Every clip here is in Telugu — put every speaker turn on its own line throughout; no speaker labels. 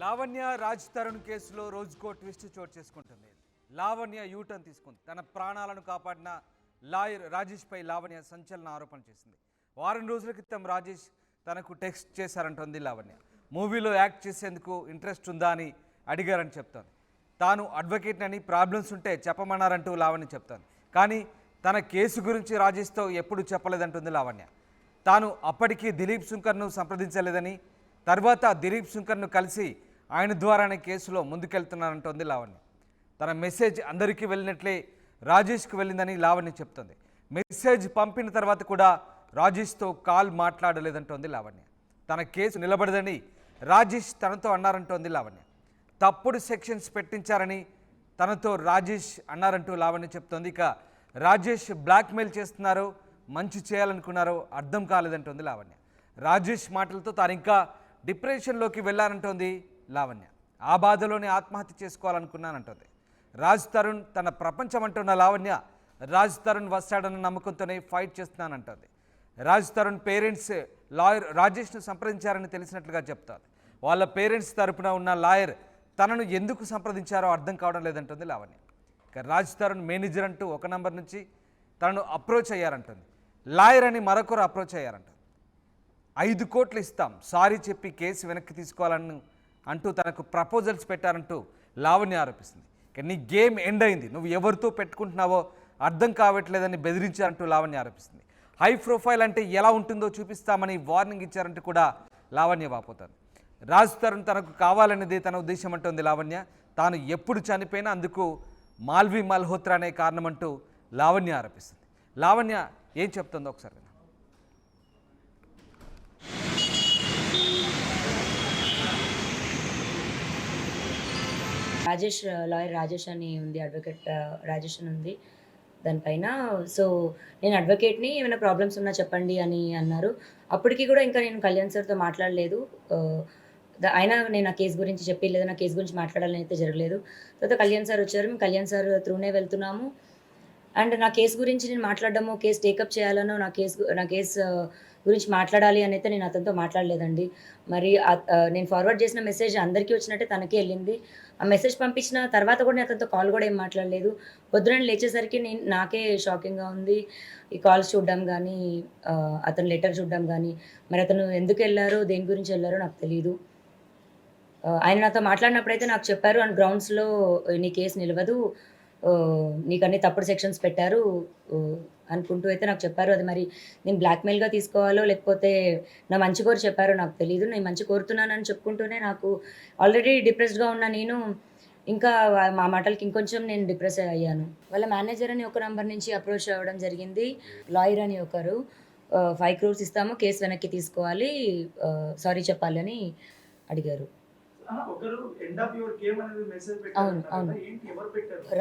లావణ్య రాజ్ తరుణ్ కేసులో రోజుకో ట్విస్ట్ చోటు చేసుకుంటుంది. లావణ్య యూటర్న్ తీసుకుంది. తన ప్రాణాలను కాపాడిన లాయర్ రాజేష్పై లావణ్య సంచలన ఆరోపణ చేసింది. వారం రోజుల క్రితం రాజేష్ తనకు టెక్స్ట్ చేశారంటోంది లావణ్య. మూవీలో యాక్ట్ చేసేందుకు ఇంట్రెస్ట్ ఉందా అని అడిగారని చెప్తోంది. తాను అడ్వకేట్ అని ప్రాబ్లమ్స్ ఉంటే చెప్పమన్నారంటూ లావణ్య చెప్తోంది. కానీ తన కేసు గురించి రాజేష్తో ఎప్పుడు చెప్పలేదంటుంది లావణ్య. తాను అప్పటికీ దిలీప్ శంకర్ను సంప్రదించలేదని, తర్వాత దిలీప్ శంకర్ను కలిసి ఆయన ద్వారానే కేసులో ముందుకెళ్తున్నానంటోంది లావణ్య. తన మెసేజ్ అందరికీ వెళ్ళినట్లే రాజేష్కి వెళ్ళిందని లావణ్య చెప్తోంది. మెసేజ్ పంపిన తర్వాత కూడా రాజేష్తో కాల్ మాట్లాడలేదంటోంది లావణ్య. తన కేసు నిలబడదని రాజేష్ తనతో అన్నారంటోంది లావణ్య. తప్పుడు సెక్షన్స్ పెట్టించారని తనతో రాజేష్ అన్నారంటూ లావణ్య చెప్తోంది. ఇక రాజేష్ బ్లాక్మెయిల్ చేస్తున్నారో మంచి చేయాలనుకున్నారో అర్థం కాలేదంటోంది లావణ్య. రాజేష్ మాటలతో తాను ఇంకా డిప్రెషన్లోకి వెళ్ళానంటోంది లావణ్య. ఆ బాధలోనే ఆత్మహత్య చేసుకోవాలనుకున్నానంటోంది. రాజ్ తరుణ్ తన ప్రపంచం అంటున్న లావణ్య రాజ్ తరుణ్ వస్తాడన్న నమ్మకంతోనే ఫైట్ చేస్తున్నానంటోంది. రాజ్ తరుణ్ పేరెంట్స్ లాయర్ రాజేష్ను సంప్రదించారని తెలిసినట్లుగా చెప్తారు. వాళ్ళ పేరెంట్స్ తరపున ఉన్న లాయర్ తనను ఎందుకు సంప్రదించారో అర్థం కావడం లేదంటుంది లావణ్య. ఇక రాజ్ తరుణ్ మేనేజర్ అంటూ ఒక నంబర్ నుంచి తనను అప్రోచ్ అయ్యారంటుంది. లాయర్ అని మరొకరు అప్రోచ్ అయ్యారంటుంది. 5 కోట్లు ఇస్తాం, సారీ చెప్పి కేసు వెనక్కి తీసుకోవాలని అంటూ తనకు ప్రపోజల్స్ పెట్టారంటూ లావణ్య ఆరోపిస్తుంది. నీ గేమ్ ఎండ్ అయింది, నువ్వు ఎవరితో పెట్టుకుంటున్నావో అర్థం కావట్లేదని బెదిరించారంటూ లావణ్య ఆరోపిస్తుంది. హై ప్రొఫైల్ అంటే ఎలా ఉంటుందో చూపిస్తామని వార్నింగ్ ఇచ్చారంటూ కూడా లావణ్య వాపోతారు. రాజ్ తరుణ్ తనకు కావాలనేది తన ఉద్దేశం అంటోంది లావణ్య. తాను ఎప్పుడు చనిపోయినా అందుకు మాల్వి మల్హోత్రానే కారణమంటూ లావణ్య ఆరోపిస్తుంది. లావణ్య ఏం చెప్తుందో ఒకసారి విన్నాం.
రాజేష్ లాయర్ రాజేష్ అని ఉంది, అడ్వకేట్ రాజేష్ అని ఉంది దానిపైన. సో నేను అడ్వకేట్ని, ఏమైనా ప్రాబ్లమ్స్ ఉన్నా చెప్పండి అని అన్నారు. అప్పటికి కూడా ఇంకా నేను కళ్యాణ్ సార్తో మాట్లాడలేదు. అయినా నేను ఆ కేసు గురించి చెప్పలేదు, నా కేసు గురించి మాట్లాడాలని అయితే జరగలేదు. తర్వాత కళ్యాణ్ సార్ వచ్చారు, మేము కళ్యాణ్ సార్ త్రూనే వెళ్తున్నాము. అండ్ నా కేసు గురించి నేను మాట్లాడడము, కేసు టేకప్ చేయాలనో, నా కేసు గురించి మాట్లాడాలి అని అయితే నేను అతనితో మాట్లాడలేదండి. మరి నేను ఫార్వర్డ్ చేసిన మెసేజ్ అందరికీ వచ్చినట్టే తనకే వెళ్ళింది. ఆ మెసేజ్ పంపించిన తర్వాత కూడా నేను అతనితో కాల్ కూడా ఏం మాట్లాడలేదు. పొద్దున లేచేసరికి నాకే షాకింగ్గా ఉంది. ఈ కాల్స్ చూడడం కానీ, అతను లెటర్ చూడడం కానీ, మరి అతను ఎందుకు వెళ్ళారో, దేని గురించి వెళ్ళారో నాకు తెలియదు. ఆయన నాతో మాట్లాడినప్పుడైతే నాకు చెప్పారు, అండ్ గ్రౌండ్స్లో నీ కేసు నిలవదు, నీకు అన్ని తప్పుడు సెక్షన్స్ పెట్టారు అనుకుంటూ అయితే నాకు చెప్పారు. అది మరి నేను బ్లాక్మెయిల్గా తీసుకోవాలో లేకపోతే నా మంచి కోరి చెప్పారో నాకు తెలియదు. నేను మంచి కోరుతున్నానని చెప్పుకుంటూనే నాకు ఆల్రెడీ డిప్రెస్డ్గా ఉన్న నేను ఇంకా మా మాటలకి ఇంకొంచెం నేను డిప్రెస్ అయ్యాను. వాళ్ళ మేనేజర్ అని ఒక నంబర్ నుంచి అప్రోచ్ అవ్వడం జరిగింది. లాయర్ అని ఒకరు 5 crores ఇస్తాము, కేసు వెనక్కి తీసుకోవాలి, సారీ చెప్పాలి అని అడిగారు. అవును అవును,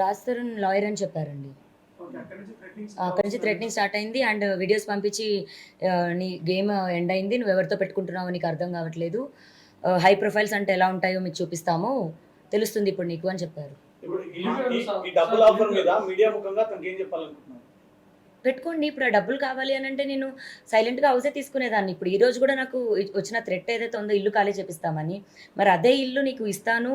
రాజ్ తరుణ్ లాయర్ అని చెప్పారండి. అక్కడి నుంచి థ్రెటనింగ్ స్టార్ట్ అయింది. అండ్ వీడియోస్ పంపించి నీ గేమ్ ఎండ్ అయింది, నువ్వు ఎవరితో పెట్టుకుంటున్నావు నీకు అర్థం కావట్లేదు, హై ప్రొఫైల్స్ అంటే ఎలా ఉంటాయో మీకు చూపిస్తాము, తెలుస్తుంది ఇప్పుడు నీకు అని చెప్పారు. పెట్టుకోండి, ఇప్పుడు ఆ డబ్బులు కావాలి అని అంటే నేను సైలెంట్గా హౌసే తీసుకునేదాన్ని. ఇప్పుడు ఈ రోజు కూడా నాకు వచ్చిన థ్రెట్ ఏదైతే ఉందో ఇల్లు ఖాళీ చేపిస్తామని, మరి అదే ఇల్లు నీకు ఇస్తాను,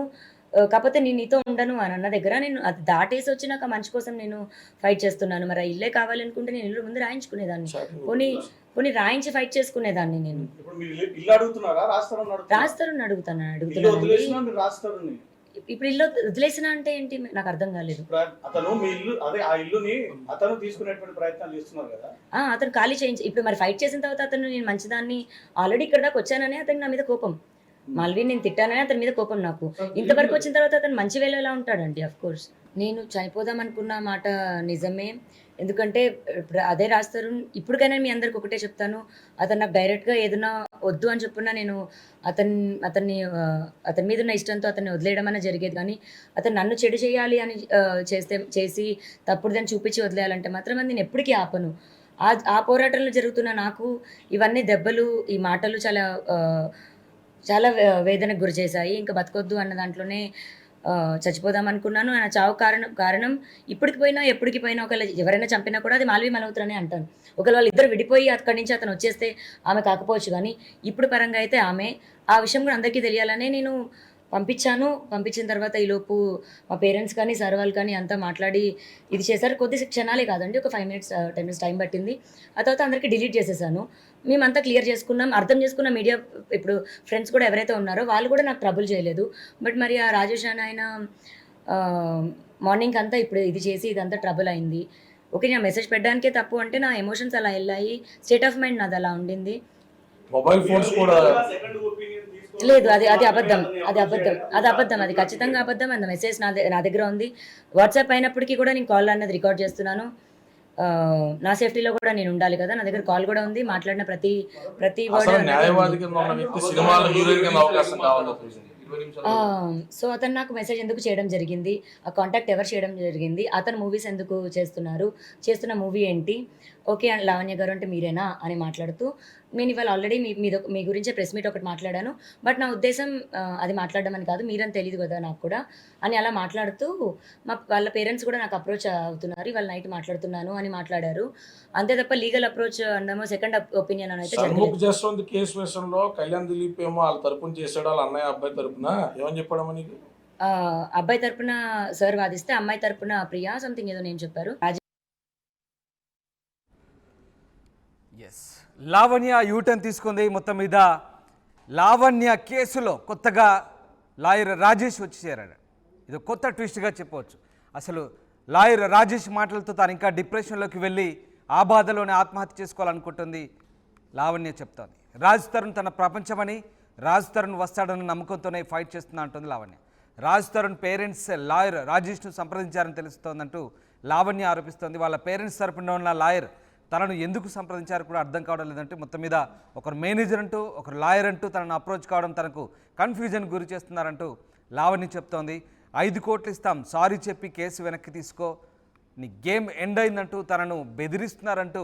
కాకపోతే నేను నీతో ఉండను అని అన్న దగ్గర నేను అది దాటేసి వచ్చి నాకు ఆ మంచి కోసం నేను ఫైట్ చేస్తున్నాను. మరి ఆ ఇల్లే కావాలి అనుకుంటే నేను ఇల్లు ముందు రాయించుకునేదాన్ని, పోనీ రాయించి ఫైట్ చేసుకునేదాన్ని. నేను రాస్తారని అడుగుతున్నాను. ఇప్పుడు ఇల్లు వదిలేసిన అంటే ఏంటి నాకు అర్థం కాలేదు. అతను ఖాళీ చేయించి ఇప్పుడు మరి ఫైట్ చేసిన తర్వాత అతను నేను మంచిదాన్ని ఆల్రెడీ ఇక్కడ దాకా వచ్చానని అతనికి నా మీద కోపం, మళ్ళీ నేను తిట్టానని అతని మీద కోపం నాకు. ఇంతవరకు వచ్చిన తర్వాత అతను మంచి వేళ ఎలా ఉంటాడండి? అఫ్ కోర్స్ నేను చనిపోదాం అనుకున్న మాట నిజమే. ఎందుకంటే అదే రాస్తారు. ఇప్పటికైనా మీ అందరికి ఒకటే చెప్తాను, అతను నాకు డైరెక్ట్గా ఏదైనా వద్దు అని చెప్పున్నా నేను అతని మీద ఉన్న ఇష్టంతో అతన్ని వదిలేయడం అనేది జరిగేది. కానీ అతను నన్ను చెడు చేయాలి అని చేసి తప్పుడు దాన్ని చూపించి వదిలేయాలంటే మాత్రం నేను ఎప్పటికీ ఆపను. ఆ పోరాటంలో జరుగుతున్న నాకు ఇవన్నీ దెబ్బలు, ఈ మాటలు చాలా వేదనకు గురి చేశాయి. ఇంకా బతకొద్దు అన్న దాంట్లోనే చచ్చిపోదాం అనుకున్నాను. ఆయన చావు కారణం ఇప్పటికి పోయినా ఎప్పటికి పోయినా ఒకవేళ ఎవరైనా చంపినా కూడా అది మాల్వి మల్హోత్రానే అంటాను. ఒకవేళ వాళ్ళిద్దరు విడిపోయి అక్కడి నుంచి అతను వచ్చేస్తే ఆమె కాకపోవచ్చు, కానీ ఇప్పుడు పరంగా అయితే ఆమె. ఆ విషయం కూడా అందరికీ తెలియాలనే నేను పంపించిన తర్వాత ఈలోపు మా పేరెంట్స్ కానీ సార్ వాళ్ళు కానీ అంతా మాట్లాడి ఇది చేశారు. కొద్ది క్షణాలే కాదండి, ఒక 5 మినిట్స్ 10 మినిట్స్ టైం పట్టింది. ఆ తర్వాత అందరికీ డిలీట్ చేసేసాను. మేమంతా క్లియర్ చేసుకున్నాం, అర్థం చేసుకున్న మీడియా ఇప్పుడు ఫ్రెండ్స్ కూడా ఎవరైతే ఉన్నారో వాళ్ళు కూడా నాకు ట్రబుల్ చేయలేదు. బట్ మరి ఆ రాజేష్ అని ఆయన మార్నింగ్ అంతా ఇప్పుడు ఇది చేసి ఇదంతా ట్రబుల్ అయింది. ఓకే, నేను మెసేజ్ పెట్టడానికే తప్పు అంటే నా ఎమోషన్స్ అలా వెళ్ళాయి, స్టేట్ ఆఫ్ మైండ్ నాది అలా ఉండింది.
మొబైల్ ఫోన్స్ కూడా
లేదు, అది అబద్ధం, అది ఖచ్చితంగా అబద్ధం. అంత మెసేజ్ నా దగ్గర ఉంది. వాట్సాప్ అయినప్పటికీ కూడా నేను కాల్ అన్నది రికార్డ్ చేస్తున్నాను. నా సేఫ్టీలో కూడా నేను ఉండాలి కదా, నా దగ్గర కాల్ కూడా ఉంది. మాట్లాడిన ప్రతి వర్డ్
న్యాయవాది కింద ఉన్న వ్యక్తి సినిమాలో హీరోయిన్ కింద అవకాశం కావాలి.
సో అతను నాకు మెసేజ్ ఎందుకు చేయడం జరిగింది, ఆ కాంటాక్ట్ ఎవరు చేయడం జరిగింది, అతను మూవీస్ ఎందుకు చేస్తున్న మూవీ ఏంటి, ఓకే లావణ్య గారు అంటే మీరేనా అని మాట్లాడుతూ, నేను ఇవాళ ఆల్రెడీ మీ గురించే ప్రెస్ మీట్ ఒకటి మాట్లాడాను, బట్ నా ఉద్దేశం అది మాట్లాడడం అని కాదు, మీరని తెలియదు కదా నాకు కూడా అని అలా మాట్లాడుతూ వాళ్ళ పేరెంట్స్ కూడా నాకు అప్రోచ్ అవుతున్నారు, ఇవాళ నైట్ మాట్లాడుతున్నాను అని మాట్లాడారు. అంతే తప్ప లీగల్ అప్రోచ్ అనడమో సెకండ్ ఒపీనియన్ అని అయితే
జరగలేదు. కేసు విషయంలో కళ్యాణ్ దిలీప్ ఏమో వాళ్ళ తరపున చేశాడు, వాళ్ళ అన్నయ్య అబ్బాయి తరపున ఏమని చెప్పాడమ్మా నీకు?
అబ్బాయి తరపున సార్ వాదిస్తే, అమ్మాయి తరపున ప్రియా సంథింగ్ ఏదో నేను చెప్పారు.
లావణ్య యూటర్న్ తీసుకుంది. మొత్తం మీద లావణ్య కేసులో కొత్తగా లాయర్ రాజేష్ వచ్చి చేరాడు. ఇది కొత్త ట్విస్ట్గా చెప్పవచ్చు. అసలు లాయర్ రాజేష్ మాటలతో తాను ఇంకా డిప్రెషన్లోకి వెళ్ళి ఆ బాధలోనే ఆత్మహత్య చేసుకోవాలనుకుంటుంది లావణ్య చెప్తోంది. రాజ్ తరుణ్ తన ప్రపంచమని, రాజ్ తరుణ్ వస్తాడన్న నమ్మకంతోనే ఫైట్ చేస్తున్నా అంటుంది లావణ్య. రాజ్ తరుణ్ పేరెంట్స్ లాయర్ రాజేష్ను సంప్రదించారని తెలుస్తోందంటూ లావణ్య ఆరోపిస్తోంది. వాళ్ళ పేరెంట్స్ తరపున ఉన్న లాయర్ తనను ఎందుకు సంప్రదించారు కూడా అర్థం కావడం లేదంటే, మొత్తం మీద ఒకరు మేనేజర్ అంటూ ఒకరు లాయర్ అంటూ తనను అప్రోచ్ కావడం తనకు కన్ఫ్యూజన్ గురి చేస్తున్నారంటూ లావణ్య చెప్తోంది. 5 కోట్లు ఇస్తాం, సారీ చెప్పి కేసు వెనక్కి తీసుకో, నీ గేమ్ ఎండ్ అయిందంటూ తనను బెదిరిస్తున్నారంటూ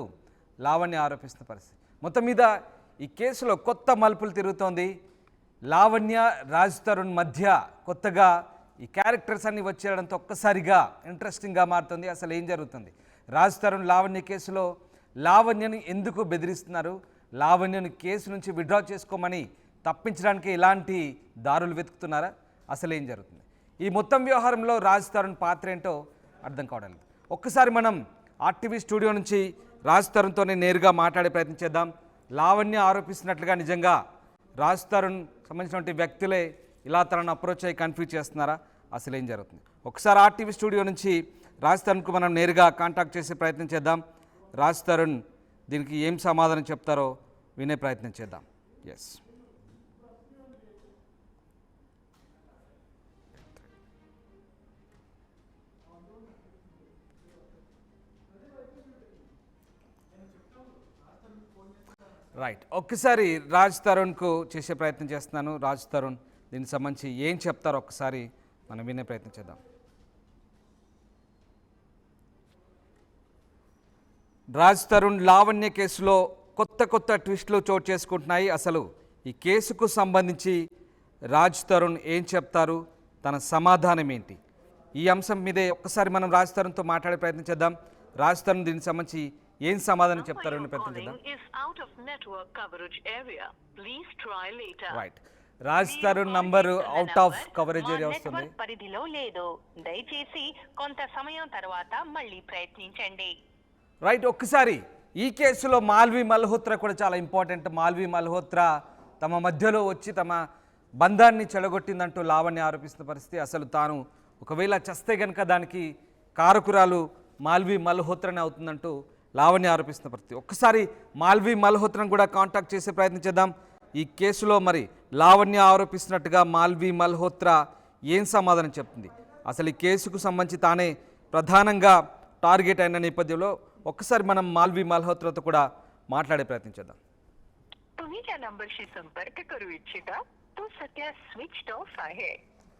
లావణ్య ఆరోపిస్తున్న పరిస్థితి. మొత్తం మీద ఈ కేసులో కొత్త మలుపులు తిరుగుతోంది. లావణ్య రాజ్ తరుణ్ మధ్య కొత్తగా ఈ క్యారెక్టర్స్ అన్నీ వచ్చేయడంతో ఒక్కసారిగా ఇంట్రెస్టింగ్గా మారుతుంది. అసలు ఏం జరుగుతుంది? రాజ్ తరుణ్ లావణ్య కేసులో లావణ్యను ఎందుకు బెదిరిస్తున్నారు, లావణ్యను కేసు నుంచి విత్డ్రా చేసుకోమని తప్పించడానికి ఎలాంటి దారులు వెతుకుతున్నారా, అసలు ఏం జరుగుతుంది? ఈ మొత్తం వ్యవహారంలో రాజ్ తరుణ్ పాత్ర ఏంటో అర్థం కావడం లేదు. ఒక్కసారి మనం ఆర్టీవీ స్టూడియో నుంచి రాజ్ తరుణ్తోనే నేరుగా మాట్లాడే ప్రయత్నం చేద్దాం. లావణ్య ఆరోపిస్తున్నట్లుగా నిజంగా రాజ్ తరుణ్ సంబంధించినటువంటి వ్యక్తులే ఇలా తనను అప్రోచ్ అయ్యి కన్ఫ్యూజ్ చేస్తున్నారా, అసలు ఏం జరుగుతుంది? ఒకసారి ఆర్టీవీ స్టూడియో నుంచి రాజ్ తరుణ్కు మనం నేరుగా కాంటాక్ట్ చేసే ప్రయత్నం చేద్దాం. రాజ్ తరుణ్ దీనికి ఏం సమాధానం చెప్తారో వినే ప్రయత్నం చేద్దాం. Yes, right. ఒక్కసారి రాజ్ తరుణ్కు చేసే ప్రయత్నం చేస్తున్నాను. రాజ్ తరుణ్ దీనికి సంబంధించి ఏం చెప్తారో ఒక్కసారి మనం వినే ప్రయత్నం చేద్దాం. రాజ్ తరుణ్ లావణ్య కేసులో కొత్త ట్విస్టులు చోటు చేసుకుంటున్నాయి. అసలు ఈ కేసుకు సంబంధించి రాజ్ తరుణ్ ఏం చెప్తారు, తన సమాధానం ఏంటి, ఈ అంశం మీదే ఒక్కసారి మనం రాజ్ తరుణ్తో మాట్లాడే ప్రయత్నం చేద్దాం. రాజ్ తరుణ్ దీనికి సంబంధించి ఏం సమాధానం చెప్తారో ప్రయత్నం చేద్దాం. Right, Raj Tarun number out of coverage area వస్తుంది.
పరిధిలో లేదు, దయచేసి కొంత సమయం తర్వాత మళ్ళీ ప్రయత్నించండి.
రైట్, ఒక్కసారి ఈ కేసులో మాల్వి మల్హోత్రా కూడా చాలా ఇంపార్టెంట్. మాల్వి మల్హోత్రా తమ మధ్యలో వచ్చి తమ బంధాన్ని చెడగొట్టిందంటూ లావణ్య ఆరోపిస్తున్న పరిస్థితి. అసలు తాను ఒకవేళ చస్తే కనుక దానికి కారకురాలు మాల్వి మల్హోత్రానే అవుతుందంటూ లావణ్య ఆరోపిస్తున్న పరిస్థితి. ఒక్కసారి మాల్వి మల్హోత్రాను కూడా కాంటాక్ట్ చేసే ప్రయత్నం చేద్దాం. ఈ కేసులో మరి లావణ్య ఆరోపిస్తున్నట్టుగా మాల్వి మల్హోత్రా ఏం సమాధానం చెప్తుంది, అసలు ఈ కేసుకు సంబంధించి తానే ప్రధానంగా టార్గెట్ అయిన నేపథ్యంలో ఒక్కసారి మనం మాల్వి మల్హోత్రాతో కూడా మాట్లాడే ప్రయత్నం చేద్దాం.
तुम्ही ज्या नंबरशी संपर्क करू इच्छिता तो सध्या स्विच ऑफ आहे.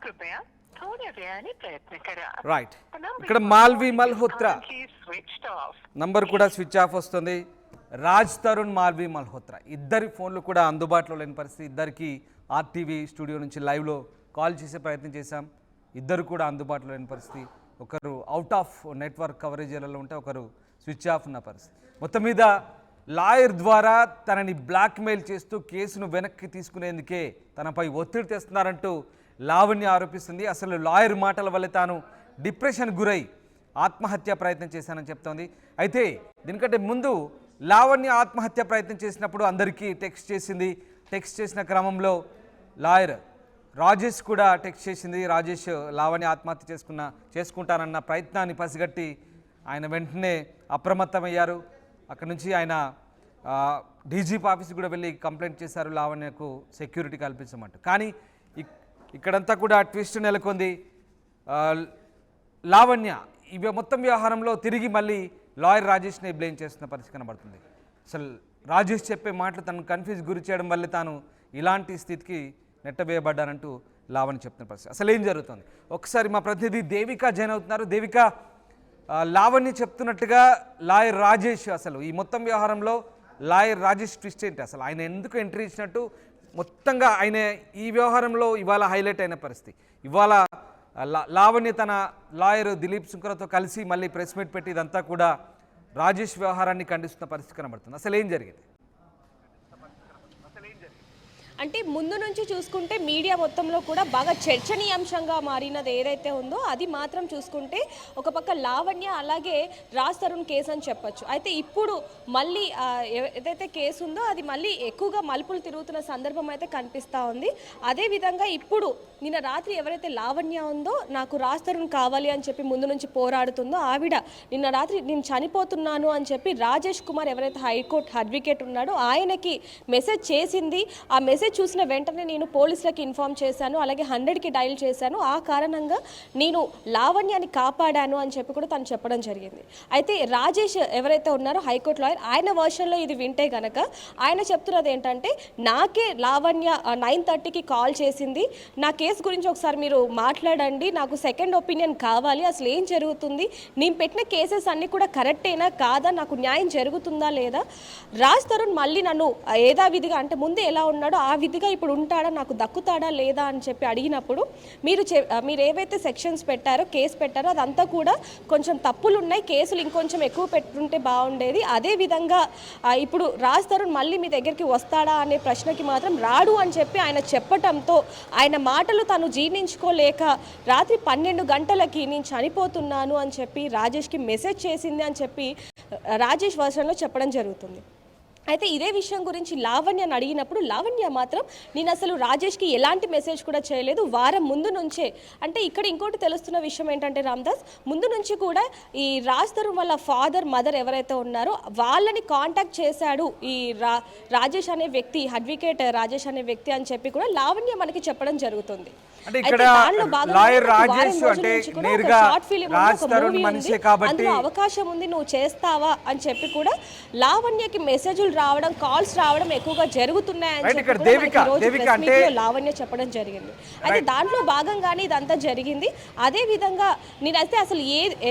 कृपया थोड्या वेळाने प्रयत्न करा.
రైట్, ఇక్కడ మాల్వి మల్హోత్రా నంబర్ కూడా స్విచ్ ఆఫ్ వస్తుంది. రాజ్ తరుణ్ మాల్వి మల్హోత్రా ఇద్దరి ఫోన్లు కూడా అందుబాటులో లేని పరిస్థితి. ఇద్దరికి ఆర్టీవీ స్టూడియో నుంచి లైవ్లో కాల్ చేసే ప్రయత్నం చేశాం. ఇద్దరు కూడా అందుబాటులో లేని పరిస్థితి. ఒకరు అవుట్ ఆఫ్ నెట్వర్క్ కవరేజ్ ఏరియాలో ఉంటే ఒకరు స్విచ్ ఆఫ్ ఉన్న పరిస్థితి. మొత్తం మీద లాయర్ ద్వారా తనని బ్లాక్మెయిల్ చేస్తూ కేసును వెనక్కి తీసుకునేందుకే తనపై ఒత్తిడి తెస్తున్నారంటూ లావణ్య ఆరోపిస్తుంది. అసలు లాయర్ మాటల వల్ల తాను డిప్రెషన్ గురై ఆత్మహత్య ప్రయత్నం చేశానని చెప్తోంది. అయితే దీనికంటే ముందు లావణ్య ఆత్మహత్య ప్రయత్నం చేసినప్పుడు అందరికీ టెక్స్ట్ చేసింది. టెక్స్ట్ చేసిన క్రమంలో లాయర్ రాజేష్ కూడా టెక్స్ట్ చేసింది. రాజేష్ లావణ్య ఆత్మహత్య చేసుకుంటానన్న ప్రయత్నాన్ని పసిగట్టి ఆయన వెంటనే అప్రమత్తమయ్యారు. అక్కడి నుంచి ఆయన డీజీపీ ఆఫీస్కి కూడా వెళ్ళి కంప్లైంట్ చేశారు లావణ్యకు సెక్యూరిటీ కల్పించమంటూ. కానీ ఇక్కడంతా కూడా ట్విస్ట్ నెలకొంది. లావణ్య ఈ మొత్తం వ్యవహారంలో తిరిగి మళ్ళీ లాయర్ రాజేష్ని బ్లేమ్ చేస్తున్న పరిస్థితి కనబడుతుంది. అసలు రాజేష్ చెప్పే మాటలు తనను కన్ఫ్యూజ్ గురి చేయడం వల్లే తాను ఇలాంటి స్థితికి నెట్టవేయబడ్డానంటూ లావణ్య చెప్తున్న పరిస్థితి. అసలు ఏం జరుగుతుంది ఒకసారి మా ప్రతినిధి దేవిక జాయిన్ అవుతున్నారు. దేవిక, లావణ్య చెప్తున్నట్టుగా లాయర్ రాజేష్, అసలు ఈ మొత్తం వ్యవహారంలో లాయర్ రాజేష్ ట్విస్ట్ ఏంటి? అసలు ఆయన ఎందుకు ఎంట్రీ ఇచ్చినట్టు మొత్తంగా ఆయన ఈ వ్యవహారంలో ఇవాళ హైలైట్ అయిన పరిస్థితి. ఇవాళ లావణ్య తన లాయర్ దిలీప్ శుంకరతో కలిసి మళ్ళీ ప్రెస్ మీట్ పెట్టి ఇదంతా కూడా రాజేష్ వ్యవహారాన్ని ఖండిస్తున్న పరిస్థితి కనబడుతుంది. అసలు ఏం జరిగింది?
అంటే ముందు నుంచి చూసుకుంటే మీడియా మొత్తంలో కూడా బాగా చర్చనీయాంశంగా మారినది ఏదైతే ఉందో అది మాత్రం చూసుకుంటే ఒక పక్క లావణ్య అలాగే రాజ్ తరుణ్ కేసు అని చెప్పొచ్చు. అయితే ఇప్పుడు మళ్ళీ ఏదైతే కేసు ఉందో అది మళ్ళీ ఎక్కువగా మలుపులు తిరుగుతున్న సందర్భం అయితే కనిపిస్తూ ఉంది. అదేవిధంగా ఇప్పుడు నిన్న రాత్రి ఎవరైతే లావణ్య ఉందో నాకు రాజ్ తరుణ్ కావాలి అని చెప్పి ముందు నుంచి పోరాడుతుందో ఆవిడ నిన్న రాత్రి నేను చనిపోతున్నాను అని చెప్పి రాజేష్ కుమార్ ఎవరైతే హైకోర్టు అడ్వకేట్ ఉన్నాడో ఆయనకి మెసేజ్ చేసింది. ఆ మెసేజ్ చూసిన వెంటనే నేను పోలీసులకి ఇన్ఫార్మ్ చేశాను, అలాగే 100కి డయల్ చేశాను. ఆ కారణంగా నేను లావణ్యాన్ని కాపాడాను అని చెప్పి కూడా తను చెప్పడం జరిగింది. అయితే రాజేష్ ఎవరైతే ఉన్నారో హైకోర్టు లాయర్, ఆయన వర్షన్లో ఇది వింటే గనక ఆయన చెప్తున్నది ఏంటంటే నాకే లావణ్య 9:30కి కాల్ చేసింది, నా కేసు గురించి ఒకసారి మీరు మాట్లాడండి, నాకు సెకండ్ ఒపీనియన్ కావాలి, అసలు ఏం జరుగుతుంది, నేను పెట్టిన కేసెస్ అన్నీ కూడా కరెక్టేనా కాదా, నాకు న్యాయం జరుగుతుందా లేదా, రాజ్ తరుణ్ మళ్ళీ నన్ను యథావిధిగా అంటే ముందు ఎలా ఉన్నాడో ఆ విధిగా ఇప్పుడు ఉంటాడా, నాకు దక్కుతాడా లేదా అని చెప్పి అడిగినప్పుడు మీరు ఏవైతే సెక్షన్స్ పెట్టారో కేసు పెట్టారో అదంతా కూడా కొంచెం తప్పులు ఉన్నాయి, కేసులు ఇంకొంచెం ఎక్కువ పెట్టుంటే బాగుండేది, అదేవిధంగా ఇప్పుడు రాజ్ తరుణ్ మళ్ళీ మీ దగ్గరికి వస్తాడా అనే ప్రశ్నకి మాత్రం రాడు అని చెప్పి ఆయన చెప్పటంతో ఆయన మాటలు తను జీర్ణించుకోలేక రాత్రి 12 గంటలకి నేను చనిపోతున్నాను అని చెప్పి రాజేష్కి మెసేజ్ చేసింది అని చెప్పి రాజేష్ వర్షన్లో చెప్పడం జరుగుతుంది. అయితే ఇదే విషయం గురించి లావణ్యని అడిగినప్పుడు లావణ్య మాత్రం నేను అసలు రాజేష్కి ఎలాంటి మెసేజ్ కూడా చేయలేదు, వారం ముందు నుంచే, అంటే ఇక్కడ ఇంకోటి తెలుస్తున్న విషయం ఏంటంటే రామ్దాస్ ముందు నుంచి కూడా ఈ రాజ్ తరుణ్ వాళ్ళ ఫాదర్ మదర్ ఎవరైతే ఉన్నారో వాళ్ళని కాంటాక్ట్ చేశాడు ఈ రాజేష్ అనే వ్యక్తి, అడ్వకేట్ రాజేష్ అనే వ్యక్తి అని చెప్పి కూడా లావణ్య మనకి చెప్పడం జరుగుతుంది.
అంటే ఇక్కడ లాయర్ రాజేష్ అంటే నేరుగా రాజ్ తరుణ్ మనిషే కాబట్టి
అవకాశం ఉంది నువ్వు చేస్తావా అని చెప్పి కూడా లావణ్యకి మెసేజ్లు రావడం, కాల్స్ రావడం ఎక్కువగా జరుగుతున్నాయని చెప్పి లావణ్య చెప్పడం జరిగింది. అయితే దాంట్లో భాగంగానే ఇదంతా జరిగింది. అదే విధంగా నేనైతే అసలు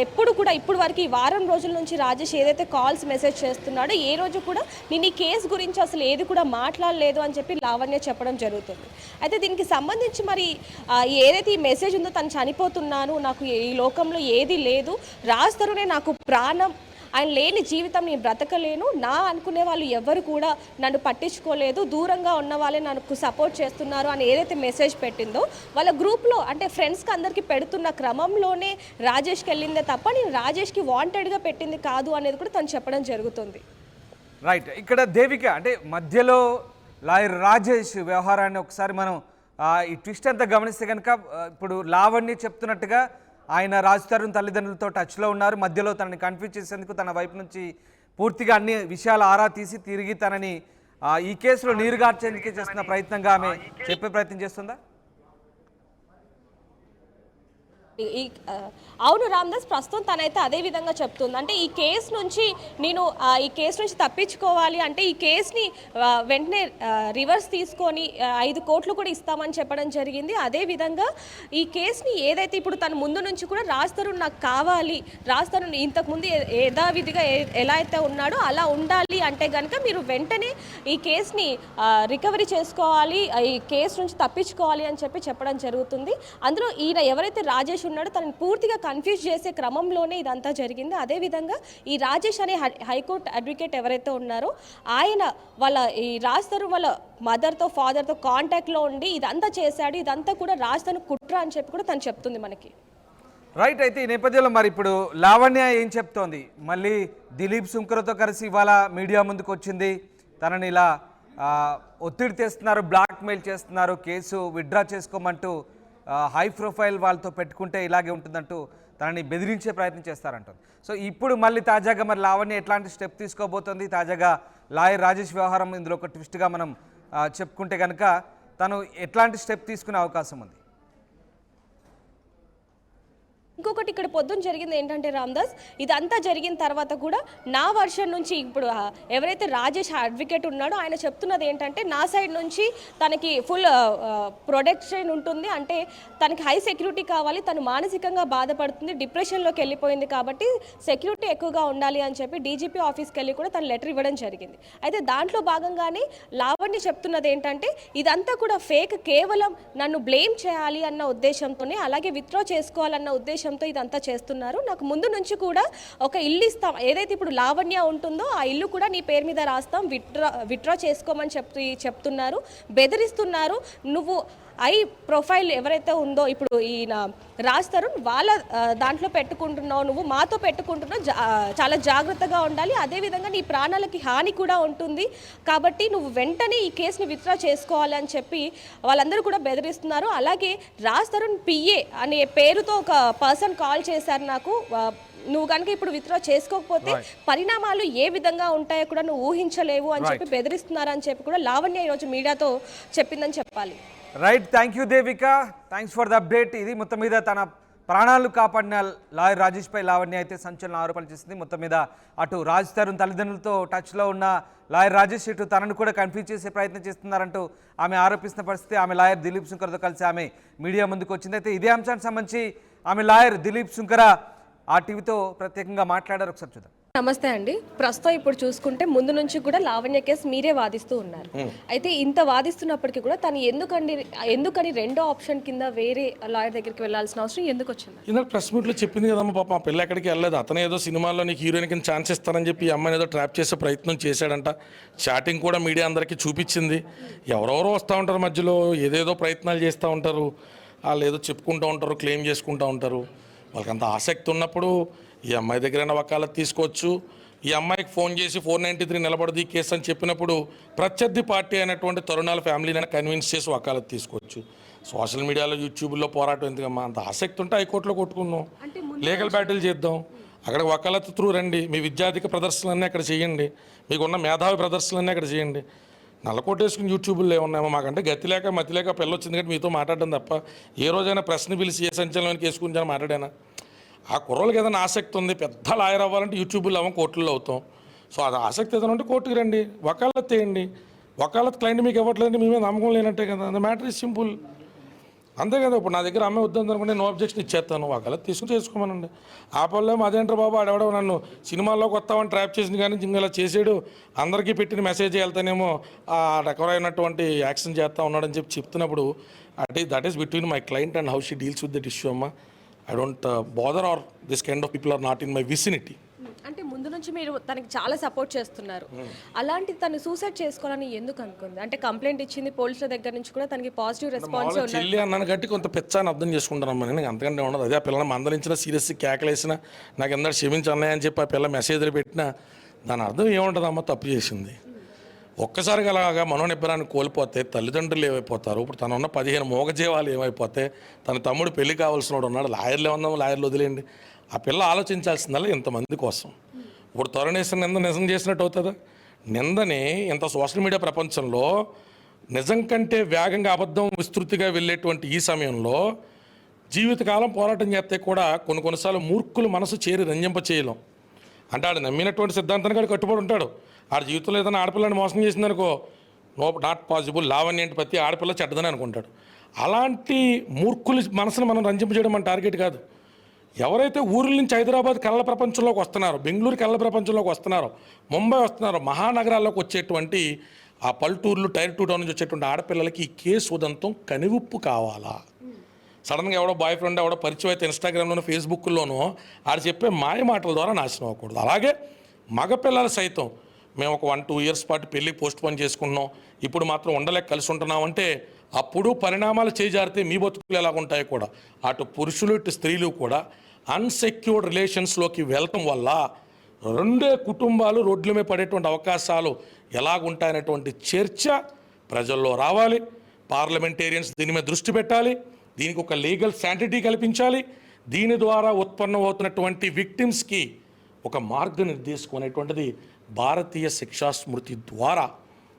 ఎప్పుడు కూడా ఇప్పుడు వరకు ఈ వారం రోజుల నుంచి రాజేష్ ఏదైతే కాల్స్ మెసేజ్ చేస్తున్నాడో ఏ రోజు కూడా నేను ఈ కేసు గురించి అసలు ఏది కూడా మాట్లాడలేదు అని చెప్పి లావణ్య చెప్పడం జరుగుతుంది. అయితే దీనికి సంబంధించి మరి ఏదైతే ఈ మెసేజ్ ఉందో తను చనిపోతున్నాను, నాకు ఈ లోకంలో ఏది లేదు, రాజ్ తరుణే నాకు ప్రాణం, ఆయన లేని జీవితం నేను బ్రతకలేను, నా అనుకునే వాళ్ళు ఎవరు కూడా నన్ను పట్టించుకోలేదు, దూరంగా ఉన్న వాళ్ళే నాకు సపోర్ట్ చేస్తున్నారు అని ఏదైతే మెసేజ్ పెట్టిందో వాళ్ళ గ్రూప్లో అంటే ఫ్రెండ్స్కి అందరికీ పెడుతున్న క్రమంలోనే రాజేష్కి వెళ్ళిందే తప్ప నేను రాజేష్కి వాంటెడ్గా పెట్టింది కాదు అనేది కూడా తను చెప్పడం జరుగుతుంది.
రైట్, ఇక్కడ దేవిక అంటే మధ్యలో లాయర్ రాజేష్ వ్యవహారాన్ని ఒకసారి మనం ఈ ట్విస్ట్ అంతా గమనిస్తే కనుక ఇప్పుడు లావణ్య చెప్తున్నట్టుగా ఆయన రాజ్ తరుణ్ తల్లిదండ్రులతో టచ్లో ఉన్నారు, మధ్యలో తనని కన్ఫ్యూజ్ చేసేందుకు తన వైపు నుంచి పూర్తిగా అన్ని విషయాలు ఆరా తీసి తిరిగి తనని ఈ కేసులో నీరుగార్చేందుకే చేస్తున్న ప్రయత్నంగా ఆమె చెప్పే ప్రయత్నం చేస్తుందా?
అవును రామ్దాస్, ప్రస్తుతం తనైతే అదే విధంగా చెప్తుంది. అంటే ఈ కేసు నుంచి తప్పించుకోవాలి అంటే ఈ కేసుని వెంటనే రివర్స్ తీసుకొని 5 కోట్లు కూడా ఇస్తామని చెప్పడం జరిగింది. అదేవిధంగా ఈ కేసుని ఏదైతే ఇప్పుడు తన ముందు నుంచి కూడా రాజ్ తరుణ్ నాకు కావాలి, రాజ్ తరుణ్ ఇంతకుముందు యథావిధిగా ఎలా అయితే ఉన్నాడో అలా ఉండాలి అంటే కనుక మీరు వెంటనే ఈ కేసుని రికవరీ చేసుకోవాలి, ఈ కేసు నుంచి తప్పించుకోవాలి అని చెప్పి చెప్పడం జరుగుతుంది. అందులో ఈయన ఎవరైతే రాజేష్ ఉన్నాడు తనని పూర్తిగా కన్ఫ్యూజ్ చేసే క్రమంలోనే ఇదంతా జరిగింది. అదేవిధంగా ఈ రాజేష్ అనే హైకోర్టు అడ్వకేట్ ఎవరైతే ఉన్నారో ఆయన వాళ్ళ ఈ రాజ్ తరుణ్ వాళ్ళ మదర్తో ఫాదర్తో కాంటాక్ట్లో ఉండి ఇదంతా చేశాడు, ఇదంతా కూడా రాజ్ తరుణ్ కుట్ర అని చెప్పి కూడా తను చెప్తుంది మనకి.
రైట్. అయితే ఈ నేపథ్యంలో మరి ఇప్పుడు లావణ్య ఏం చెప్తోంది? మళ్ళీ దిలీప్ శుంకర్తో కలిసి ఇవాళ మీడియా ముందుకు వచ్చింది. తనని ఇలా ఒత్తిడి తెస్తున్నారు, బ్లాక్మెయిల్ చేస్తున్నారు, కేసు విత్డ్రా చేసుకోమంటూ హై ప్రొఫైల్ వాళ్ళతో పెట్టుకుంటే ఇలాగే ఉంటుందంటూ తనని బెదిరించే ప్రయత్నం చేస్తారంటుంది. సో ఇప్పుడు మళ్ళీ తాజాగా మరి లావణ్య ఎట్లాంటి స్టెప్ తీసుకోబోతోంది? తాజాగా లాయర్ రాజేష్ వ్యవహారం ఇందులో ఒక ట్విస్ట్గా మనం చెప్పుకుంటే కనుక తను ఎట్లాంటి స్టెప్ తీసుకునే అవకాశం ఉంది?
ఇంకొకటి ఇక్కడ పొద్దున్న జరిగింది ఏంటంటే రామ్దాస్, ఇదంతా జరిగిన తర్వాత కూడా నా వర్షన్ నుంచి ఇప్పుడు ఎవరైతే రాజేష్ అడ్వకేట్ ఉన్నాడో ఆయన చెప్తున్నది ఏంటంటే నా సైడ్ నుంచి తనకి ఫుల్ ప్రొటెక్షన్ ఉంటుంది, అంటే తనకి హై సెక్యూరిటీ కావాలి, తను మానసికంగా బాధపడుతుంది, డిప్రెషన్లోకి వెళ్ళిపోయింది కాబట్టి సెక్యూరిటీ ఎక్కువగా ఉండాలి అని చెప్పి డీజీపీ ఆఫీస్కి వెళ్ళి కూడా తను లెటర్ ఇవ్వడం జరిగింది. అయితే దాంట్లో భాగంగానే లావణ్య చెప్తున్నది ఏంటంటే ఇదంతా కూడా ఫేక్, కేవలం నన్ను బ్లేమ్ చేయాలి అన్న ఉద్దేశంతోనే, అలాగే విత్డ్రా చేసుకోవాలన్న ఉద్దేశంతో ఇదంతా చేస్తున్నారు. నాకు ముందు నుంచి కూడా ఒక ఇల్లు ఇస్తాం, ఏదైతే ఇప్పుడు లావణ్య ఉంటుందో ఆ ఇల్లు కూడా నీ పేరు మీద రాస్తాం, విత్డ్రా చేసుకోమని చెప్తున్నారు, బెదిరిస్తున్నారు. నువ్వు ఐ ప్రొఫైల్ ఎవరైతే ఉందో ఇప్పుడు ఈయన రాజ్ తరుణ్ వాళ్ళ దాంట్లో పెట్టుకుంటున్నావు, నువ్వు మాతో పెట్టుకుంటున్నావు, చాలా జాగ్రత్తగా ఉండాలి, అదేవిధంగా నీ ప్రాణాలకి హాని కూడా ఉంటుంది కాబట్టి నువ్వు వెంటనే ఈ కేసుని విత్డ్రా చేసుకోవాలి అని చెప్పి వాళ్ళందరూ కూడా బెదిరిస్తున్నారు. అలాగే రాజ్ తరుణ్ పిఏ అనే పేరుతో ఒక పర్సన్ కాల్ చేశారు నాకు, నువ్వు కనుక ఇప్పుడు విత్డ్రా చేసుకోకపోతే పరిణామాలు ఏ విధంగా ఉంటాయో కూడా నువ్వు ఊహించలేవు అని చెప్పి బెదిరిస్తున్నారు అని చెప్పి కూడా లావణ్య ఈరోజు మీడియాతో చెప్పిందని చెప్పాలి.
Right. Thank you Devika, thanks for the update. ఇది మొత్తం మీద తన ప్రాణాలు కాపాడిన లాయర్ రాజేష్పై లావణ్య అయితే సంచలన ఆరోపణలు చేసింది. మొత్తం మీద అటు రాజ్ తరుణ్ తల్లిదండ్రులతో టచ్లో ఉన్న లాయర్ రాజేష్ ఇటు తనను కూడా కన్ఫ్యూజ్ చేసే ప్రయత్నం చేస్తున్నారంటూ ఆమె ఆరోపిస్తున్న పరిస్థితి. ఆమె లాయర్ దిలీప్ శుంకర్తో కలిసి ఆమె మీడియా ముందుకు వచ్చింది. అయితే ఇదే అంశానికి సంబంధించి ఆమె లాయర్ దిలీప్ శుంకర ఆ టీవీతో ప్రత్యేకంగా మాట్లాడారు, ఒకసారి చూద్దాం.
నమస్తే అండి. ప్రస్తుతం ఇప్పుడు చూసుకుంటే ముందు నుంచి కూడా లావణ్య కేసు మీరే వాదిస్తూ ఉన్నారు. అయితే ఇంత వాదిస్తున్నప్పటికీ కూడా తను ఎందుకని రెండో ఆప్షన్ కింద వేరే లాయర్ దగ్గరికి వెళ్ళాల్సిన అవసరం ఎందుకు వచ్చింది?
ఇందాక ప్రెస్ మీట్లో చెప్పింది కదమ్మా, పాప మా పిల్ల ఎక్కడికి వెళ్ళలేదు, అతను ఏదో సినిమాల్లో నీకు హీరోయిన్ కింద ఛాన్స్ ఇస్తానని చెప్పి ఈ అమ్మాయిని ఏదో ట్రాప్ చేసే ప్రయత్నం చేశాడంట. చాటింగ్ కూడా మీడియా అందరికీ చూపించింది. ఎవరెవరో వస్తూ ఉంటారు మధ్యలో, ఏదేదో ప్రయత్నాలు చేస్తూ ఉంటారు, వాళ్ళు ఏదో చెప్పుకుంటూ ఉంటారు, క్లెయిమ్ చేసుకుంటూ ఉంటారు. వాళ్ళకి అంత ఆసక్తి ఉన్నప్పుడు ఈ అమ్మాయి దగ్గరైనా వకాలత్ తీసుకోవచ్చు. ఈ అమ్మాయికి ఫోన్ చేసి 493 నిలబడదు ఈ కేసు అని చెప్పినప్పుడు ప్రత్యర్థి పార్టీ అయినటువంటి తరుణాల ఫ్యామిలీనైనా కన్విన్స్ చేసి వకాలత్ తీసుకోవచ్చు. సోషల్ మీడియాలో యూట్యూబ్లో పోరాటం ఎందుకమ్మా? అంత ఆసక్తి ఉంటే హైకోర్టులో కొట్టుకుందాం, లీగల్ బ్యాటిల్ చేద్దాం, అక్కడ వకాలత్ త్రూ రండి, మీ విద్యార్థిక ప్రదర్శనలన్నీ అక్కడ చేయండి, మీకున్న మేధావి ప్రదర్శనలన్నీ అక్కడ చేయండి. నల్లకోటేసుకుని యూట్యూబ్లో ఏమున్నాయో మాకంటే గతి లేక మతి లేక పిల్ల వచ్చింది కానీ మీతో మాట్లాడడం తప్ప ఏ రోజైనా ప్రశ్న పిలిచి ఏ సంచలనానికి వేసుకుంటానో మాట్లాడానా? ఆ కుర్రోళ్ళకి ఏదైనా ఆసక్తి ఉంది, పెద్ద లాయర్ అవ్వాలంటే యూట్యూబ్లో అవ్వం, కోర్టుల్లో అవుతాం. సో అది ఆసక్తి ఏదైనా ఉంటే కోర్టుకి రండి, వకాలత్ చేయండి. వకాలత్ క్లయింట్ మీకు ఇవ్వట్లేదంటే మీ మీద నమ్మకం లేనట్టే కదా. ద మ్యాటర్ ఈజ్ సింపుల్, అంతే కదా. ఇప్పుడు నా దగ్గర అమ్మాయి వద్దని అనుకుంటే నో అబ్జెక్షన్ ఇచ్చేస్తాను, వకాలత్ తీసుకుని చేసుకోమనండి. ఆ పల్లెం అదేంటారు బాబు, ఆడెవడో నన్ను సినిమాల్లోకి వస్తామని ట్రాప్ చేసింది కానీ ఇలా చేసాడు, అందరికీ పెట్టిన మెసేజ్ వెళ్తానేమో ఆ రికవర్ అయినటువంటి యాక్షన్ చేస్తా ఉన్నాడని చెప్పి చెప్తున్నప్పుడు that is between my client and how she deals with that issue అమ్మా. I don't bother, or this kind of people are not in my vicinity.
అంటే ముందు నుంచి మీరు తనకి చాలా సపోర్ట్ చేస్తున్నారు, అలాంటి తను సూసైడ్ చేసుకోవాలని ఎందుకు అనుకుంది? అంటే కంప్లైంట్ ఇచ్చింది పోలీసుల దగ్గర నుంచి కూడా తనకి పాజిటివ్ రెస్పాన్స్ ఉంది.
చెల్లి అన్నాను గట్టి కొంత పెచ్చాన్ని అర్థం చేసుకుంటానమ్మా నేను, అంతకంటే ఉండదు. అదే ఆ పిల్లల్ని మందలించిన సీరియస్ కేకలేసిన నాకు ఎందరు క్షమించన్నాయి అని చెప్పి ఆ పిల్ల మెసేజ్లు పెట్టినా దాని అర్థం ఏముంటుందమ్మా? తప్పు చేసింది. ఒక్కసారిగా అలాగా మనోనిబ్బరాన్ని కోల్పోతే తల్లిదండ్రులు ఏమైపోతారు? ఇప్పుడు తనున్న 15 మూగజీవాలు ఏమైపోతే, తన తమ్ముడు పెళ్లి కావాల్సిన వాడు ఉన్నాడు, లాయర్లు ఏమన్నా లాయర్లు వదిలేయండి. ఆ పిల్ల ఆలోచించాల్సిందల్లా ఇంతమంది కోసం. ఇప్పుడు తరుణేశ్వర నింద నిజం చేసినట్టు అవుతుందా? నిందని ఇంత సోషల్ మీడియా ప్రపంచంలో నిజం కంటే వేగంగా అబద్ధం విస్తృతిగా వెళ్ళేటువంటి ఈ సమయంలో జీవితకాలం పోరాటం చేస్తే కూడా కొన్నిసార్లు మూర్ఖులు మనసు చేరి రంజింప చేయలేం. అంటే ఆడు నమ్మినటువంటి సిద్ధాంతానికి ఆడు కట్టుబడి ఉంటాడు. ఆడ జీవితంలో ఏదైనా ఆడపిల్లని మోసం చేసిందనుకో, నాట్ పాసిబుల్, లావణ్య అంటే ప్రతి ఆడపిల్ల చెడ్డదని అనుకుంటాడు. అలాంటి మూర్ఖుల మనసును మనం రంజింపజేయడం మన టార్గెట్ కాదు. ఎవరైతే ఊర్ల నుంచి హైదరాబాద్ కళ్ళ ప్రపంచంలోకి వస్తున్నారో, బెంగళూరు కళ్ళ ప్రపంచంలోకి వస్తున్నారో, ముంబై వస్తున్నారో, మహానగరాల్లోకి వచ్చేటువంటి ఆ పల్లెటూర్లు టైర్ 2 టౌన్ నుంచి వచ్చేటువంటి ఆడపిల్లలకి ఈ కేసు ఉదంతం కనివిప్పు కావాలా? సడన్గా ఎవడో బాయ్ ఫ్రెండ్ ఎవడో పరిచయం అయితే ఇన్స్టాగ్రామ్లోనూ ఫేస్బుక్లోనూ ఆడు చెప్పే మాయ మాటల ద్వారా నాశనం అవ్వకూడదు. అలాగే మగపిల్లలు సైతం మేము ఒక 1-2 ఇయర్స్ పాటు పెళ్ళి పోస్ట్ పోన్ చేసుకున్నాం, ఇప్పుడు మాత్రం ఉండలేక కలిసి ఉంటున్నాం అంటే అప్పుడు పరిణామాలు చేజారితే మీ బతుకులు ఎలా ఉంటాయో కూడా, అటు పురుషులు ఇటు స్త్రీలు కూడా అన్సెక్యూర్డ్ రిలేషన్స్లోకి వెళ్ళటం వల్ల రెండే కుటుంబాలు రోడ్ల మీద పడేటువంటి అవకాశాలు ఎలాగుంటాయనేటువంటి చర్చ ప్రజల్లో రావాలి. పార్లమెంటేరియన్స్ దీని మీద దృష్టి పెట్టాలి, దీనికి ఒక లీగల్ శాంటిటీ కల్పించాలి. దీని ద్వారా ఉత్పన్నమవుతున్నటువంటి విక్టిమ్స్కి ఒక మార్గనిర్దేశం అనేటువంటిది భారతీయ శిక్షా స్మృతి ద్వారా,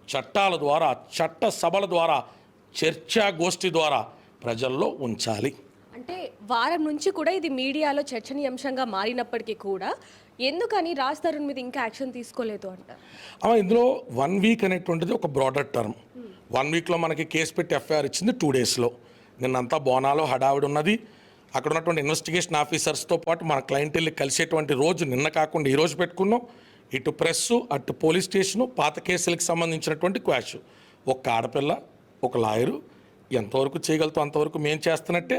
చట్టాల ద్వారా, చట్ట సభల ద్వారా, చర్చాగోష్ఠి ద్వారా ప్రజల్లో ఉంచాలి.
అంటే వారం నుంచి కూడా ఇది మీడియాలో చర్చనీయాంశంగా మారినప్పటికీ కూడా ఎందుకని రాజ్ తరుణ్ మీద ఇంకా యాక్షన్ తీసుకోలేదు అంటారు?
ఇందులో 1 వీక్ అనేటువంటిది ఒక బ్రాడర్ టర్మ్. 1 వీక్లో మనకి కేసు పెట్టి ఎఫ్ఐఆర్ ఇచ్చింది 2 డేస్లో. నిన్నంతా బోనాలో హడావిడి ఉన్నది. అక్కడ ఉన్నటువంటి ఇన్వెస్టిగేషన్ ఆఫీసర్స్తో పాటు మన క్లయింట్ వెళ్ళి కలిసేటువంటి రోజు నిన్న కాకుండా ఈరోజు పెట్టుకున్నాం. ఇటు ప్రెస్సు అటు పోలీస్ స్టేషను పాత కేసులకు సంబంధించినటువంటి క్వాష్. ఒక ఆడపిల్ల ఒక లాయరు ఎంతవరకు చేయగలుగుతాం అంతవరకు మేము చేస్తున్నట్టే,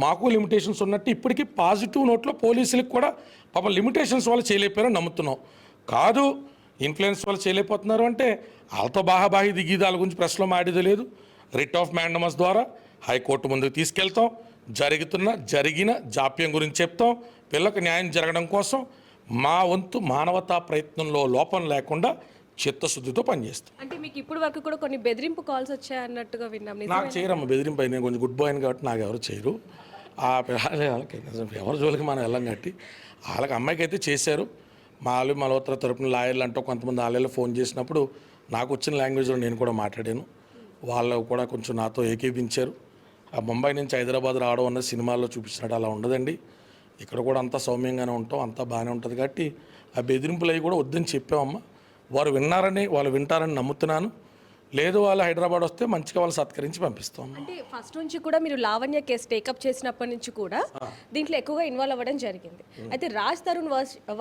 మాకు లిమిటేషన్స్ ఉన్నట్టు ఇప్పటికీ పాజిటివ్ నోట్లో పోలీసులకు కూడా పాపం లిమిటేషన్స్ వల్ల చేయలేకపోయారని నమ్ముతున్నాం. కాదు ఇన్ఫ్లుయెన్స్ వల్ల చేయలేకపోతున్నారు అంటే వాళ్ళతో బాహాబాహి దిగీదాల గురించి ప్రెస్లో మాడేది లేదు. రిట్ ఆఫ్ మ్యాండమస్ ద్వారా హైకోర్టు ముందుకు తీసుకెళ్తాం, జరిగిన జాప్యం గురించి చెప్తాం, పిల్లకు న్యాయం జరగడం కోసం మా వంతు మానవతా ప్రయత్నంలో లోపం లేకుండా చిత్తశుద్ధితో పనిచేస్తాం.
అంటే మీకు ఇప్పుడు వరకు కూడా కొన్ని బెదిరింపు కాల్స్ వచ్చాయన్నట్టుగా విన్నాం.
నాకు చేయరమ్మ బెదిరింపు అయినా, కొంచెం గుడ్ బాయ్ కాబట్టి నాకు ఎవరు చేయరు. ఆ వాళ్ళకి ఎవరి జోలికి మనం వెళ్ళం కట్టి వాళ్ళకి అమ్మాయికి అయితే చేశారు. మాలు మల్హోత్రా తరపున లాయర్లు అంటూ కొంతమంది ఆలయాలు ఫోన్ చేసినప్పుడు నాకు వచ్చిన లాంగ్వేజ్లో నేను కూడా మాట్లాడాను. వాళ్ళు కూడా కొంచెం నాతో ఏకీపించారు. ఆ ముంబై నుంచి హైదరాబాద్ రావడం అన్నది సినిమాల్లో చూపించినట్టు అలా ఉండదండి. ఇక్కడ కూడా అంతా సౌమ్యంగానే ఉంటాం, అంతా బాగానే ఉంటుంది. కాబట్టి ఆ బెదిరింపులు అవి కూడా వద్దని చెప్పామమ్మ. వారు వాళ్ళు వింటారని నమ్ముతున్నాను. లేదు వాళ్ళు హైదరాబాద్ వస్తే మంచిగా వాళ్ళు సత్కరించి పంపిస్తాం.
అంటే ఫస్ట్ నుంచి కూడా మీరు లావణ్య కేసు టేకప్ చేసినప్పటి నుంచి కూడా దీంట్లో ఎక్కువగా ఇన్వాల్వ్ అవ్వడం జరిగింది. అయితే రాజ్ తరుణ్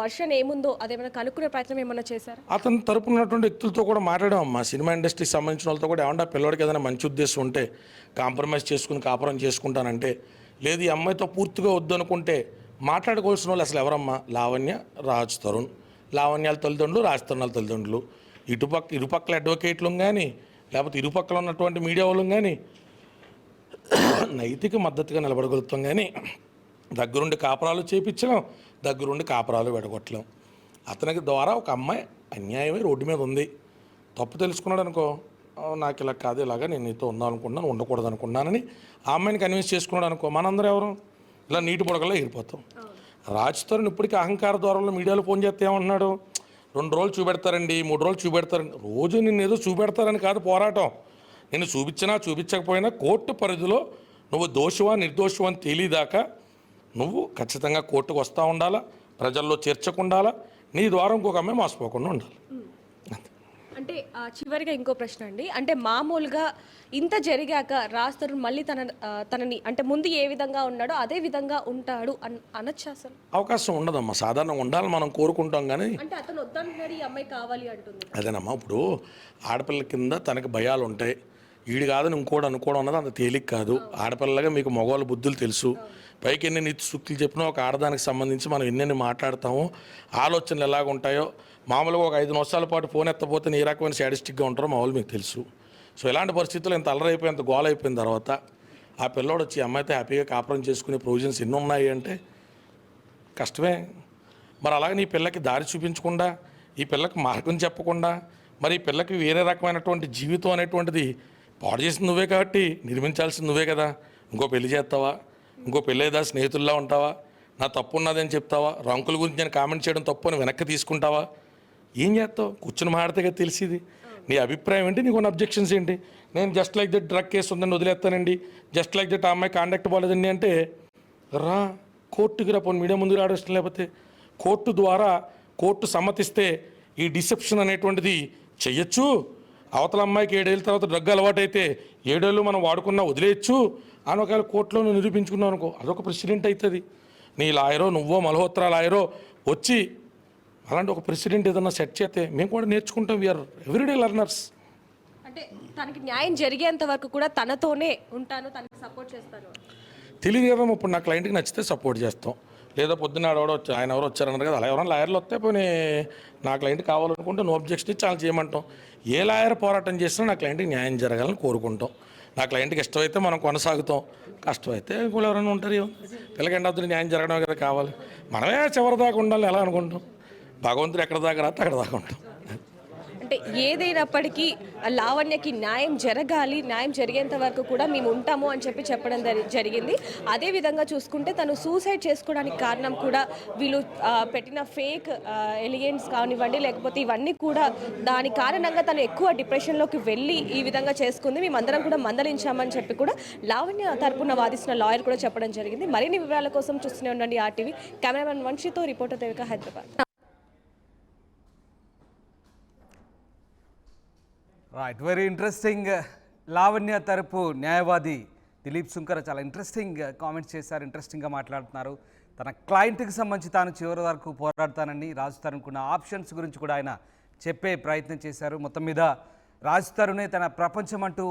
వర్షన్ ఏముందో అదేమైనా కనుక్కునే ప్రయత్నం ఏమన్నా చేశారా?
అతని తరపున ఉన్నటువంటి వ్యక్తులతో కూడా మాట్లాడామమ్మా. సినిమా ఇండస్ట్రీకి సంబంధించిన వాళ్ళతో కూడా ఏమన్నా పిల్లడికి ఏదైనా మంచి ఉద్దేశం ఉంటే కాంప్రమైజ్ చేసుకుని కాపురం చేసుకుంటానంటే, లేదు ఈ అమ్మాయితో పూర్తిగా వద్దనుకుంటే మాట్లాడుకోవాల్సిన వాళ్ళు అసలు ఎవరమ్మా? లావణ్య, రాజ్ తరుణ్, లావణ్యాల తల్లిదండ్రులు, రాజ్ తరుణాల తల్లిదండ్రులు, ఇరుపక్కల అడ్వకేట్లు కానీ లేకపోతే ఇరుపక్కల ఉన్నటువంటి మీడియా వాళ్ళు కానీ నైతిక మద్దతుగా నిలబడగలుగుతాం. కానీ దగ్గరుండి కాపురాలు చేయించలేం, దగ్గరుండి కాపురాలు విడగొట్టలేం. అతనికి ద్వారా ఒక అమ్మాయి అన్యాయమై రోడ్డు మీద ఉంది, తప్పు తెలుసుకున్నాడు అనుకో, నాకు ఇలా కాదు, ఇలాగా నేను నీతో ఉందాం అనుకున్నాను, ఉండకూడదు అనుకున్నానని ఆ అమ్మాయిని కన్విన్స్ చేసుకున్నాడు అనుకో, మనందరం ఎవరు ఇలా నీటి బుడగల్లో ఎగిరిపోతాం. రాజ్ తరుణ్ ఇప్పటికీ అహంకార ద్వారంలో మీడియాలో ఫోన్ చేస్తే ఏమంటున్నాడు, 2 రోజులు చూపెడతారండి, 3 రోజులు చూపెడతారండి. రోజు నిన్ను ఏదో చూపెడతారని కాదు పోరాటం. నేను చూపించకపోయినా కోర్టు పరిధిలో నువ్వు దోషివా నిర్దోషివా అని తేలిదాకా నువ్వు ఖచ్చితంగా కోర్టుకు వస్తూ ఉండాలా, ప్రజల్లో చేర్చకుండాలా, నీ ద్వారా ఇంకొక అమ్మాయి మోసపోకుండా ఉండాలి.
అంటే చివరిగా ఇంకో ప్రశ్న అండి, అంటే మామూలుగా ఇంత జరిగాక రాజ్ తరుణ్ మళ్ళీ తనని అంటే ముందు ఏ విధంగా ఉన్నాడో అదే విధంగా ఉంటాడు అనొచ్చు? అసలు అవకాశం
ఉండదమ్మా. సాధారణంగా ఉండాలని మనం కోరుకుంటాం కానీ
అంటే అతను వద్దంటున్నాడు, ఈ అమ్మాయి కావాలి అంటుంది.
అదేనమ్మా, ఇప్పుడు ఆడపిల్ల కింద తనకి భయాలు ఉంటాయి. ఈడు కాదని ఇంకోటి అనుకోవడం అన్నది అంత తేలిక కాదు. ఆడపిల్లగా మీకు మగవాళ్ళ బుద్ధులు తెలుసు. పైకి ఎన్ని నీతి సూక్తులు చెప్పినా ఒక ఆడదానికి సంబంధించి మనం ఎన్నెన్ని మాట్లాడతామో, ఆలోచనలు ఎలాగ ఉంటాయో, మామూలుగా ఒక 5 నిమిషాల పాటు ఫోన్ ఎత్తపోతే ఏ రకమైన శాడిస్టిక్గా ఉంటారో మా వాళ్ళు మీకు తెలుసు. సో ఇలాంటి పరిస్థితుల్లో ఇంత అల్లరైపోయి ఇంత గోల అయిపోయిన తర్వాత ఆ పిల్లోడు వచ్చి అమ్మాయితో హ్యాపీగా కాపురం చేసుకునే ప్రొవిజన్స్ ఎన్ని ఉన్నాయి అంటే కష్టమే. మరి అలాగే నీ పిల్లకి దారి చూపించకుండా, ఈ పిల్లకి మార్గం చెప్పకుండా, మరి ఈ పిల్లకి వేరే రకమైనటువంటి జీవితం అనేటువంటిది పాడు చేసింది నువ్వే కాబట్టి నిర్మించాల్సింది నువ్వే కదా. ఇంకో పెళ్లి చేస్తావా, ఇంకో పెళ్ళేదా స్నేహితుల్లా ఉంటావా, నా తప్పు ఉన్నదని చెప్తావా, రంకుల గురించి నేను కామెంట్ చేయడం తప్పు అని వెనక్కి తీసుకుంటావా, ఏం చేస్తావు? కూర్చుని మాడితే కదా తెలిసింది. నీ అభిప్రాయం ఏంటి, నీకు ఉన్న అబ్జెక్షన్స్ ఏంటి? నేను just like that drug case ఉందని వదిలేస్తానండి, జస్ట్ లైక్ దట్ ఆ అమ్మాయి కాంటాక్ట్ పోలేదండి అంటే రా కోర్టుకి రా, పోనీ మీడియా ముందుకు రావడం ఇష్టం లేకపోతే కోర్టు ద్వారా కోర్టు సమ్మతిస్తే ఈ డిసెప్షన్ అనేటువంటిది చెయ్యొచ్చు. అవతల అమ్మాయికి 7 ఏళ్ళ తర్వాత డ్రగ్ అలవాటు అయితే 7 ఏళ్ళు మనం వాడుకున్నా వదిలేయచ్చు అని ఒకవేళ కోర్టులో నిరూపించుకున్నావు అనుకో, అదొక ప్రెసిడెంట్ అవుతుంది. నీ లాయరో నువ్వో మల్హోత్రా లాయరో వచ్చి అలాంటి ఒక ప్రెసిడెంట్ ఏదన్నా సెట్ చేస్తే మేము కూడా నేర్చుకుంటాం. We are everyday learners.
అంటే తనకి న్యాయం జరిగేంత వరకు కూడా తనతోనే ఉంటాను, తనకి సపోర్ట్ చేస్తాను.
తెలియదు కదా, ఇప్పుడు నా క్లయింట్కి నచ్చితే సపోర్ట్ చేస్తాం, లేదా పొద్దున్న ఆయన ఎవరో వచ్చారన్నారు కదా, అలా ఎవరైనా లాయర్లు వస్తే పోనీ నా క్లయింట్ కావాలనుకుంటే నో అబ్జెక్షన్ ఇచ్చి చాలా చేయమంటాం. ఏ లాయర్ పోరాటం చేసినా నా క్లయింట్కి న్యాయం జరగాలని కోరుకుంటాం. నా క్లయింట్కి ఇష్టమైతే మనం కొనసాగుతాం, కష్టమైతే ఇంకోళ్ళు ఎవరైనా ఉంటారు. పిల్లకి ఎండవుతుంది న్యాయం జరగడం కదా కావాలి. మనమే చివరి దాకా ఉండాలి ఎలా అనుకుంటాం. భగవంతుడు ఎక్కడ దాకా రాస్తే అక్కడ దాకా ఉంటాం.
అంటే ఏదైనప్పటికీ లావణ్యకి న్యాయం జరగాలి, న్యాయం జరిగేంత వరకు కూడా మేము ఉంటాము అని చెప్పడం జరిగింది. అదేవిధంగా చూసుకుంటే తను సూసైడ్ చేసుకోవడానికి కారణం కూడా వీళ్ళు పెట్టిన ఫేక్ ఎలిగెన్స్ కానివ్వండి, లేకపోతే ఇవన్నీ కూడా దాని కారణంగా తను ఎక్కువ డిప్రెషన్లోకి వెళ్ళి ఈ విధంగా చేసుకుంది. మేమందరం కూడా మందలించామని చెప్పి కూడా లావణ్య తరపున వాదిస్తున్న లాయర్ కూడా చెప్పడం జరిగింది. మరిన్ని వివరాల కోసం చూస్తూనే ఉండండి RTV. కెమెరామెన్ వంశీతో reporter Devika, Hyderabad.
Right, very interesting. Lavanya తరపు న్యాయవాది దిలీప్ సుంకర చాలా ఇంట్రెస్టింగ్ కామెంట్స్ చేశారు, ఇంట్రెస్టింగ్గా మాట్లాడుతున్నారు. తన క్లయింట్కి సంబంధించి తాను చివరి వరకు పోరాడతానని, రాజ్ తరుణ్కున్న ఆప్షన్స్ గురించి కూడా ఆయన చెప్పే ప్రయత్నం చేశారు. మొత్తం మీద రాజ్ తరుణే తన ప్రపంచం అంటూ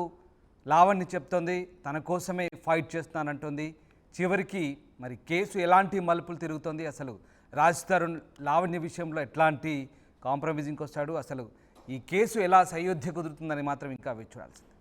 లావణ్య చెప్తోంది, తన కోసమే ఫైట్ చేస్తానంటుంది. చివరికి మరి కేసు ఎలాంటి మలుపులు తిరుగుతోంది, అసలు రాజ్ తరుణ్ లావణ్య విషయంలో ఎట్లాంటి కాంప్రమైజింగ్కి వస్తాడు, అసలు ఈ కేసు ఎలా సయోధ్య కుదురుతుందని మాత్రం ఇంకా వేచి చూడాల్సింది.